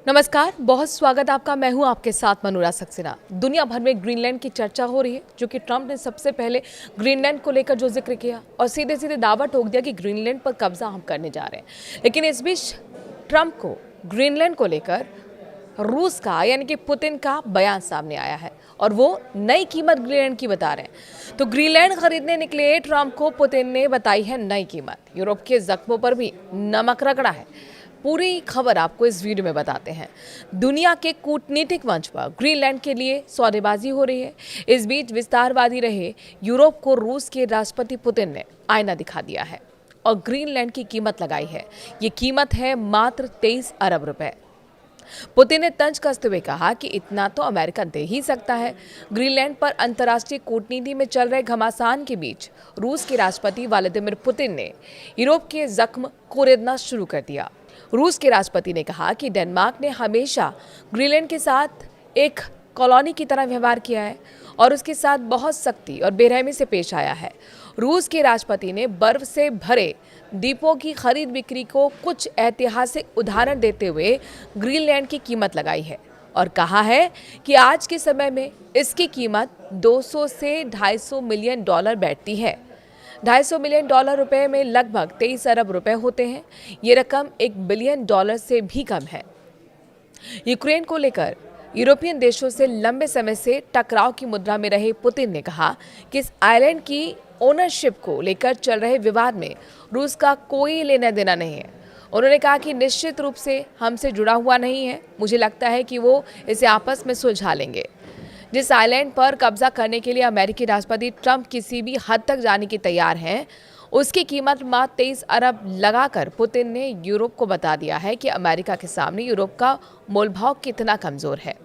नमस्कार, बहुत स्वागत आपका। मैं हूं आपके साथ मनूरा सक्सेना। दुनिया भर में ग्रीनलैंड की चर्चा हो रही है, जो कि ट्रंप ने सबसे पहले ग्रीनलैंड को लेकर जो जिक्र किया और सीधे सीधे दावा ठोक दिया कि ग्रीनलैंड पर कब्जा हम करने जा रहे हैं। लेकिन इस बीच ट्रंप को ग्रीनलैंड को लेकर रूस का यानी कि पुतिन का बयान सामने आया है और वो नई कीमत ग्रीनलैंड की बता रहे हैं। तो ग्रीनलैंड खरीदने निकले ट्रंप को पुतिन ने बताई है नई कीमत। यूरोप के जख्मों पर भी नमक रगड़ा है। पूरी खबर आपको इस वीडियो में बताते हैं। दुनिया के कूटनीतिक मंच पर ग्रीनलैंड के लिए सौदेबाजी हो रही है। इस बीच विस्तारवादी रहे यूरोप को रूस के राष्ट्रपति पुतिन ने आईना दिखा दिया है और ग्रीनलैंड की कीमत लगाई है। ये कीमत है मात्र 23 अरब रुपए। पुतिन ने तंज कसते हुए कहा कि इतना तो अमेरिका दे ही सकता है। ग्रीनलैंड पर अंतर्राष्ट्रीय कूटनीति में चल रहे घमासान के बीच रूस के राष्ट्रपति व्लादिमीर पुतिन ने यूरोप के जख्म कुरेदना शुरू कर दिया। रूस के राष्ट्रपति ने कहा कि डेनमार्क ने हमेशा ग्रीनलैंड के साथ एक कॉलोनी की तरह व्यवहार किया है और उसके साथ बहुत सख्ती और बेरहमी से पेश आया है। रूस के राष्ट्रपति ने बर्फ से भरे द्वीपों की खरीद बिक्री को कुछ ऐतिहासिक उदाहरण देते हुए ग्रीनलैंड की कीमत लगाई है और कहा है कि आज के समय में इसकी कीमत 200 से 250 मिलियन डॉलर बैठती है। 250 मिलियन डॉलर रुपए में लगभग 23 अरब रुपए होते हैं। ये रकम 1 बिलियन डॉलर से भी कम है। यूक्रेन को लेकर यूरोपियन देशों से लंबे समय से टकराव की मुद्रा में रहे पुतिन ने कहा कि इस आइलैंड की ओनरशिप को लेकर चल रहे विवाद में रूस का कोई लेना देना नहीं है। उन्होंने कहा कि निश्चित रूप से हमसे जुड़ा हुआ नहीं है। मुझे लगता है कि वो इसे आपस में सुलझा लेंगे। जिस आइलैंड पर कब्जा करने के लिए अमेरिकी राष्ट्रपति ट्रंप किसी भी हद तक जाने की तैयार हैं, उसकी कीमत मात्र 23 अरब लगाकर पुतिन ने यूरोप को बता दिया है कि अमेरिका के सामने यूरोप का मोलभाव कितना कमजोर है।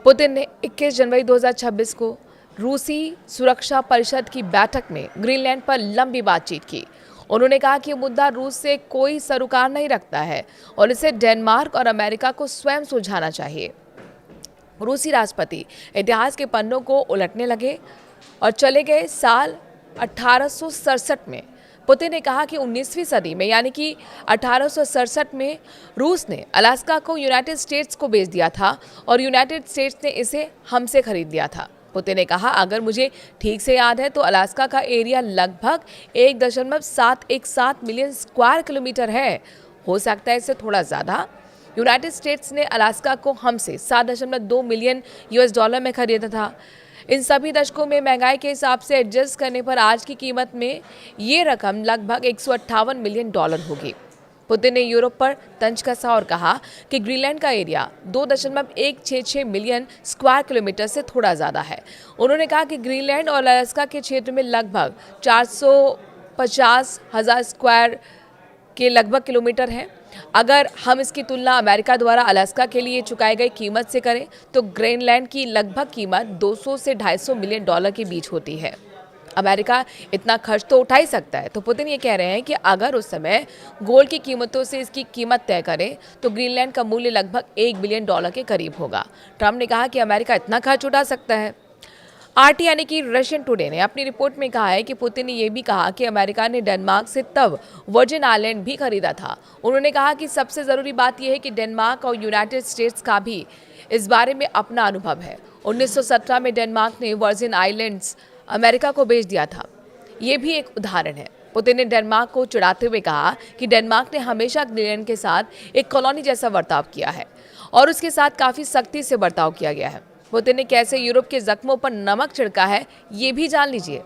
पुतिन ने 21 जनवरी 2026 को रूसी सुरक्षा परिषद की बैठक में ग्रीनलैंड पर लंबी बातचीत की। उन्होंने कहा कि मुद्दा रूस से कोई सरोकार नहीं रखता है और इसे डेनमार्क और अमेरिका को स्वयं सुलझाना चाहिए। रूसी राष्ट्रपति इतिहास के पन्नों को उलटने लगे और चले गए साल 1867 में। पुतिन ने कहा कि 19वीं सदी में यानी कि 1867 में रूस ने अलास्का को यूनाइटेड स्टेट्स को बेच दिया था और यूनाइटेड स्टेट्स ने इसे हमसे खरीद लिया था। पुतिन ने कहा, अगर मुझे ठीक से याद है तो अलास्का का एरिया लगभग 1.717 मिलियन स्क्वायर किलोमीटर है। हो सकता है इससे थोड़ा ज़्यादा। यूनाइटेड स्टेट्स ने अलास्का को हमसे 7.2 मिलियन यूएस डॉलर में खरीदा था। इन सभी दशकों में महंगाई के हिसाब से एडजस्ट करने पर आज की कीमत में ये रकम लगभग 158 मिलियन डॉलर होगी। पुतिन ने यूरोप पर तंज कसा और कहा कि ग्रीनलैंड का एरिया 2.166 मिलियन स्क्वायर किलोमीटर से थोड़ा ज़्यादा है। उन्होंने कहा कि ग्रीनलैंड और अलास्का के क्षेत्र में लगभग 450,000 स्क्वायर के लगभग किलोमीटर है। अगर हम इसकी तुलना अमेरिका द्वारा अलास्का के लिए चुकाई गई कीमत से करें तो ग्रीनलैंड की लगभग कीमत 200 से 250 मिलियन डॉलर के बीच होती है। अमेरिका इतना खर्च तो उठा ही सकता है। तो पुतिन ये कह रहे हैं कि अगर उस समय गोल्ड की कीमतों से इसकी कीमत तय करें तो ग्रीनलैंड का मूल्य लगभग 1 बिलियन डॉलर के करीब होगा। ट्रंप ने कहा कि अमेरिका इतना खर्च उठा सकता है। आरटी यानी कि रशियन टुडे ने अपनी रिपोर्ट में कहा है कि पुतिन ने यह भी कहा कि अमेरिका ने डेनमार्क से तब वर्जिन आइलैंड भी खरीदा था। उन्होंने कहा कि सबसे ज़रूरी बात यह है कि डेनमार्क और यूनाइटेड स्टेट्स का भी इस बारे में अपना अनुभव है। 1917 में डेनमार्क ने वर्जिन आइलैंड्स अमेरिका को बेच दिया था। ये भी एक उदाहरण है। पुतिन ने डेनमार्क को चिढ़ाते हुए कहा कि डेनमार्क ने हमेशा ग्रीनलैंड के साथ एक कॉलोनी जैसा बर्ताव किया है और उसके साथ काफ़ी सख्ती से बर्ताव किया गया है। पुतिन ने कैसे यूरोप के जख्मों पर नमक छिड़का है ये भी जान लीजिए।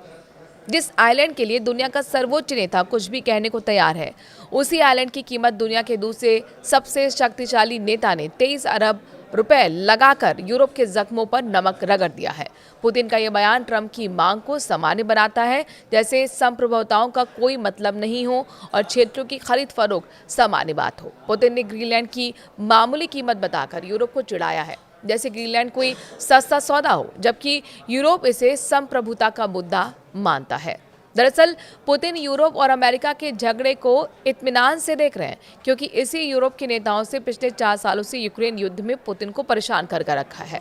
जिस आइलैंड के लिए दुनिया का सर्वोच्च नेता कुछ भी कहने को तैयार है, उसी आइलैंड की कीमत दुनिया के दूसरे सबसे शक्तिशाली नेता ने 23 अरब रुपए लगाकर यूरोप के जख्मों पर नमक रगड़ दिया है। पुतिन का यह बयान ट्रंप की मांग को सामान्य बनाता है, जैसे संप्रभुताओं का कोई मतलब नहीं हो और क्षेत्रों की खरीद फरोख्त सामान्य बात हो। पुतिन ने ग्रीनलैंड की मामूली कीमत बताकर यूरोप को चिढ़ाया है, जैसे ग्रीनलैंड कोई सस्ता सौदा हो, जबकि यूरोप इसे संप्रभुता का मुद्दा मानता है। दरअसल पुतिन यूरोप और अमेरिका के झगड़े को इत्मीनान से देख रहे हैं, क्योंकि इसी यूरोप के नेताओं से पिछले 4 सालों से यूक्रेन युद्ध में पुतिन को परेशान कर रखा है।